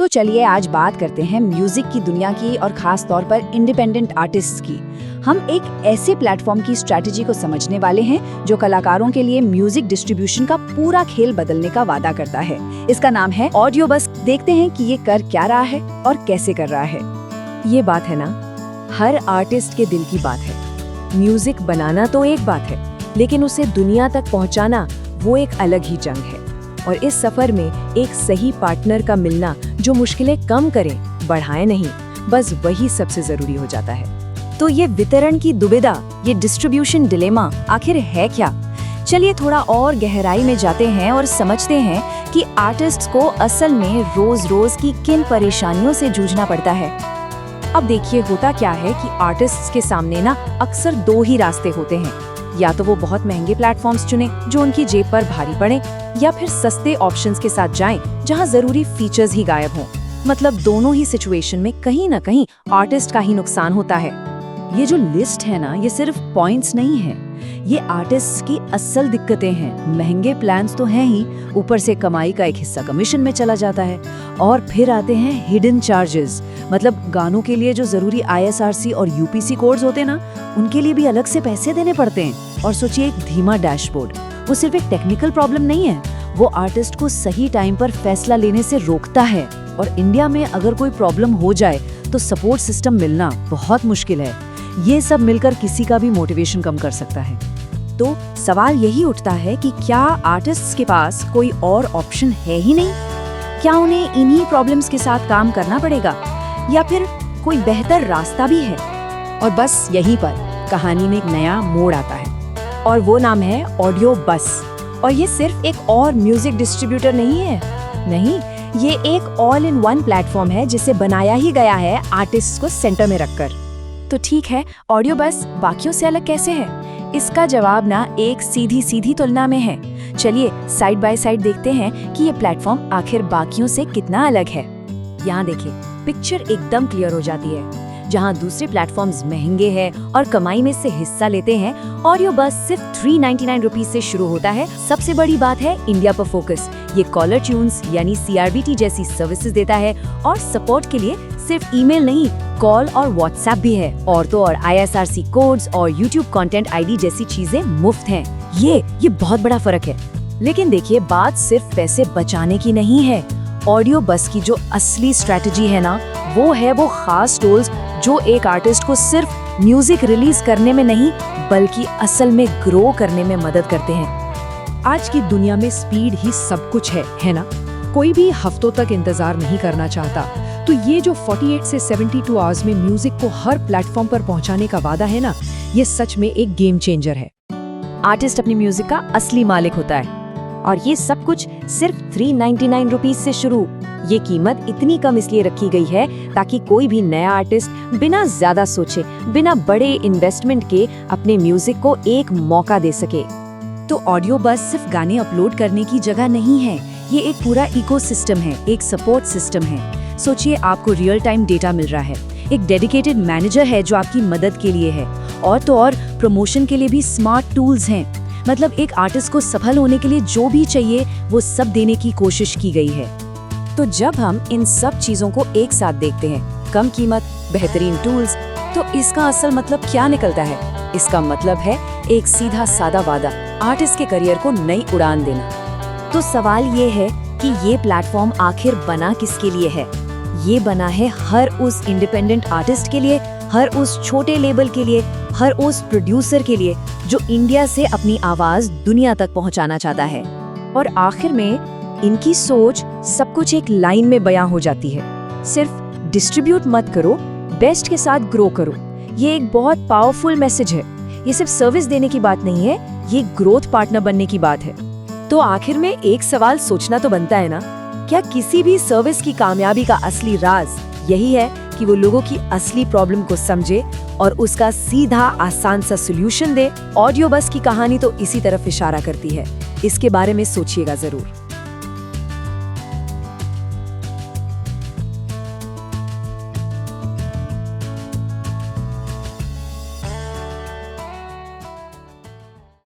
तो चलिए आज बात करते हैं म्यूजिक की दुनिया की और खास तौर पर इंडिपेंडेंट आर्टिस्ट्स की। हम एक ऐसे प्लेटफॉर्म की स्ट्रैटेजी को समझने वाले हैं जो कलाकारों के लिए म्यूजिक डिस्ट्रीब्यूशन का पूरा खेल बदलने का वादा करता है। इसका नाम है ऑडियो बस। देखते हैं कि ये कर क्या रहा है और कैसे कर रहा है। ये बात है ना, हर आर्टिस्ट के दिल की बात है। म्यूजिक बनाना तो एक बात है, लेकिन उसे दुनिया तक पहुंचाना वो एक अलग ही जंग है। और इस सफर में एक सही पार्टनर का मिलना जो मुश्किलें कम करे, बढ़ाए नहीं, बस वही सबसे जरूरी हो जाता है। तो ये वितरण की दुविधा, ये डिस्ट्रीब्यूशन डिलेमा आखिर है क्या? चलिए थोड़ा और गहराई में जाते हैं और समझते हैं कि आर्टिस्ट्स को असल में रोज रोज की किन परेशानियों से जूझना पड़ता है। अब देखिए, होता क्या है कि आर्टिस्ट्स के सामने ना अक्सर दो ही रास्ते होते हैं। या तो वो बहुत महंगे प्लेटफॉर्म्स चुने जो उनकी जेब पर भारी पड़े, या फिर सस्ते ऑप्शंस के साथ जाएं जहां जरूरी फीचर्स ही गायब हों। मतलब दोनों ही सिचुएशन में कहीं ना कहीं आर्टिस्ट का ही नुकसान होता है। ये जो लिस्ट है ना, ये सिर्फ पॉइंट्स नहीं है, ये आर्टिस्ट की असल दिक्कतें हैं। महंगे प्लान्स तो हैं ही, ऊपर से कमाई का एक हिस्सा कमीशन में चला जाता है। और फिर आते हैं हिडन चार्जेस, मतलब गानों के लिए जो जरूरी ISRC और UPC कोड्स होते हैं ना, उनके लिए भी अलग से पैसे देने पड़ते हैं। और सोचिए, एक धीमा डैशबोर्ड, वो सिर्फ एक टेक्निकल प्रॉब्लम नहीं है, वो आर्टिस्ट को सही टाइम पर फैसला लेने से रोकता है। और इंडिया में अगर कोई प्रॉब्लम हो जाए तो सपोर्ट सिस्टम मिलना बहुत मुश्किल है। ये सब मिलकर किसी का भी मोटिवेशन कम कर सकता है। तो सवाल यही उठता है कि क्या आर्टिस्ट्स के पास कोई और ऑप्शन है ही नहीं? क्या उन्हें इन्हीं प्रॉब्लम्स के साथ काम करना पड़ेगा, या फिर कोई बेहतर रास्ता भी है? और बस यहीं पर कहानी में एक नया मोड़ आता है, और वो नाम है ऑडियो बस। और ये सिर्फ एक और म्यूजिक डिस्ट्रीब्यूटर नहीं है, नहीं, ये एक ऑल इन वन प्लेटफॉर्म है जिसे बनाया ही गया है आर्टिस्ट को सेंटर में रखकर। तो ठीक है, ऑडियो बस बाकियों से अलग कैसे है? इसका जवाब ना एक सीधी तुलना में है। चलिए साइड बाय साइड देखते हैं कि ये प्लेटफॉर्म आखिर बाकियों से कितना अलग है। यहाँ देखिए, पिक्चर एकदम क्लियर हो जाती है। जहाँ दूसरे प्लेटफॉर्म्स महंगे हैं और कमाई में से हिस्सा लेते हैं, ऑडियो बस सिर्फ 399 रुपीज से शुरू होता है। सबसे बड़ी बात है इंडिया पर फोकस। ये कॉलर ट्यून्स यानी CRBT जैसी सर्विसेज देता है, और सपोर्ट के लिए सिर्फ ईमेल नहीं, कॉल और व्हाट्सएप भी है। और तो और ISRC कोड्स और YouTube कंटेंट ID जैसी चीजें मुफ्त हैं। ये बहुत बड़ा फर्क है। लेकिन देखिए, बात सिर्फ पैसे बचाने की नहीं है। ऑडियो बस की जो असली स्ट्रेटजी है ना, वो है वो खास टूल्स जो एक आर्टिस्ट को सिर्फ म्यूजिक रिलीज करने में नहीं, बल्कि असल में ग्रो करने में मदद करते हैं। आज की दुनिया में स्पीड ही सब कुछ है ना? कोई भी हफ्तों तक इंतजार नहीं करना चाहता। तो ये जो 48 से 72 आवर्स में म्यूजिक को हर प्लेटफॉर्म पर पहुंचाने का वादा है ना, ये सच में एक गेम चेंजर है। आर्टिस्ट अपनी म्यूजिक का असली मालिक होता है, और ये सब कुछ सिर्फ 399 रुपीज से शुरू। ये कीमत इतनी कम इसलिए रखी गई है ताकि कोई भी नया आर्टिस्ट बिना ज्यादा सोचे, बिना बड़े इन्वेस्टमेंट के अपने म्यूजिक को एक मौका दे सके। तो ऑडियो बस सिर्फ गाने अपलोड करने की जगह नहीं है, ये एक पूरा इकोसिस्टम है, एक सपोर्ट सिस्टम है। सोचिए, आपको रियल टाइम डेटा मिल रहा है, एक डेडिकेटेड मैनेजर है जो आपकी मदद के लिए है, और तो और प्रमोशन के लिए भी स्मार्ट टूल्स हैं। मतलब एक आर्टिस्ट को सफल होने के लिए जो भी चाहिए वो सब देने की कोशिश की गई है। तो जब हम इन सब चीजों को एक साथ देखते हैं, कम कीमत, बेहतरीन टूल्स, तो इसका असल मतलब क्या निकलता है? इसका मतलब है एक सीधा सादा वादा, आर्टिस्ट के करियर को नई उड़ान देना। तो सवाल ये है कि ये प्लेटफॉर्म आखिर बना किसके लिए है? ये बना है हर उस इंडिपेंडेंट आर्टिस्ट के लिए, हर उस छोटे लेबल के लिए, हर उस प्रोड्यूसर के लिए जो इंडिया से अपनी आवाज दुनिया तक पहुंचाना चाहता है। और आखिर में इनकी सोच सब कुछ एक लाइन में बयां हो जाती है। सिर्फ डिस्ट्रीब्यूट मत करो, बेस्ट के साथ ग्रो करो। ये एक बहुत पावरफुल मैसेज है। ये सिर्फ सर्विस देने की बात नहीं है, ये ग्रोथ पार्टनर बनने की बात है। तो आखिर में एक सवाल सोचना तो बनता है ना, क्या किसी भी सर्विस की कामयाबी का असली राज यही है कि वो लोगों की असली प्रॉब्लम को समझे और उसका सीधा आसान सा सॉल्यूशन दे? ऑडियो बस की कहानी तो इसी तरफ इशारा करती है। इसके बारे में सोचिएगा जरूर।